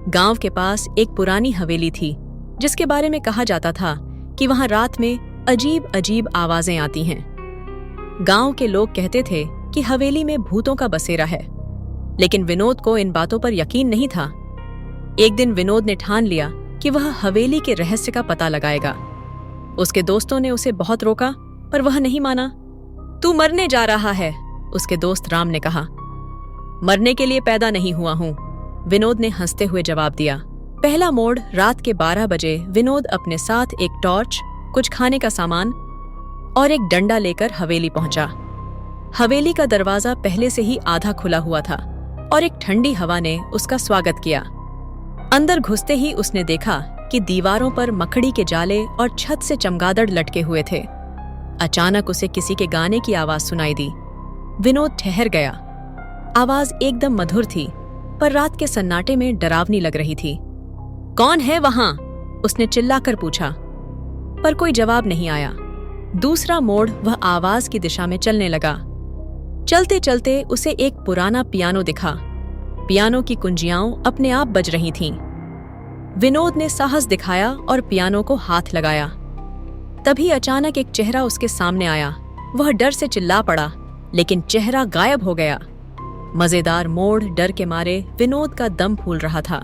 गांव के पास एक पुरानी हवेली थी जिसके बारे में कहा जाता था कि वहां रात में अजीब अजीब आवाजें आती हैं। गांव के लोग कहते थे कि हवेली में भूतों का बसेरा है, लेकिन विनोद को इन बातों पर यकीन नहीं था। एक दिन विनोद ने ठान लिया कि वह हवेली के रहस्य का पता लगाएगा। उसके दोस्तों ने उसे बहुत रोका, पर वह नहीं माना। तू मरने जा रहा है, उसके दोस्त राम ने कहा। मरने के लिए पैदा नहीं हुआ हूं, विनोद ने हंसते हुए जवाब दिया। पहला मोड़ रात के 12 बजे विनोद अपने साथ एक टॉर्च, कुछ खाने का सामान और एक डंडा लेकर हवेली पहुंचा। हवेली का दरवाजा पहले से ही आधा खुला हुआ था और एक ठंडी हवा ने उसका स्वागत किया। अंदर घुसते ही उसने देखा कि दीवारों पर मकड़ी के जाले और छत से चमगादड़ लटके हुए थे। अचानक उसे किसी के गाने की आवाज सुनाई दी। विनोद ठहर गया। आवाज एकदम मधुर थी, पर रात के सन्नाटे में डरावनी लग रही थी। कौन है वहां? उसने चिल्लाकर पूछा, पर कोई जवाब नहीं आया। दूसरा मोड़ वह आवाज की दिशा में चलने लगा। चलते चलते उसे एक पुराना पियानो दिखा। पियानो की कुंजियां अपने आप बज रही थीं। विनोद ने साहस दिखाया और पियानो को हाथ लगाया। तभी अचानक एक चेहरा उसके सामने आया। वह डर से चिल्ला पड़ा, लेकिन चेहरा गायब हो गया। मजेदार मोड़ डर के मारे विनोद का दम फूल रहा था।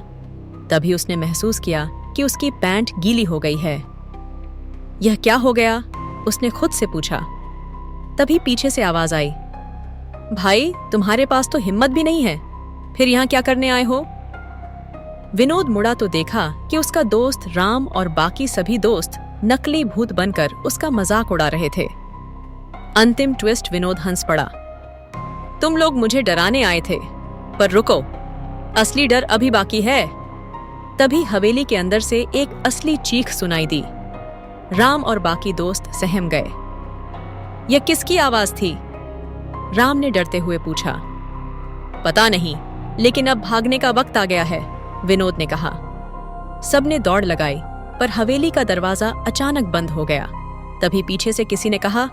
तभी उसने महसूस किया कि उसकी पैंट गीली हो गई है। यह क्या हो गया? उसने खुद से पूछा। तभी पीछे से आवाज आई, भाई तुम्हारे पास तो हिम्मत भी नहीं है, फिर यहां क्या करने आए हो? विनोद मुड़ा तो देखा कि उसका दोस्त राम और बाकी सभी दोस्त नकली भूत बनकर उसका मजाक उड़ा रहे थे। अंतिम ट्विस्ट, विनोद हंस पड़ा। तुम लोग मुझे डराने आए थे, पर रुको, असली डर अभी बाकी है। तभी हवेली के अंदर से एक असली चीख सुनाई दी। राम और बाकी दोस्त सहम गए। यह किसकी आवाज थी? राम ने डरते हुए पूछा। पता नहीं, लेकिन अब भागने का वक्त आ गया है, विनोद ने कहा। सबने दौड़ लगाई, पर हवेली का दरवाजा अचानक बंद हो गया। तभी पीछे से किसी ने कहा,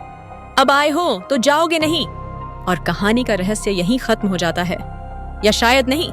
अब आए हो तो जाओगे नहीं। और कहानी का रहस्य यहीं खत्म हो जाता है, या शायद नहीं।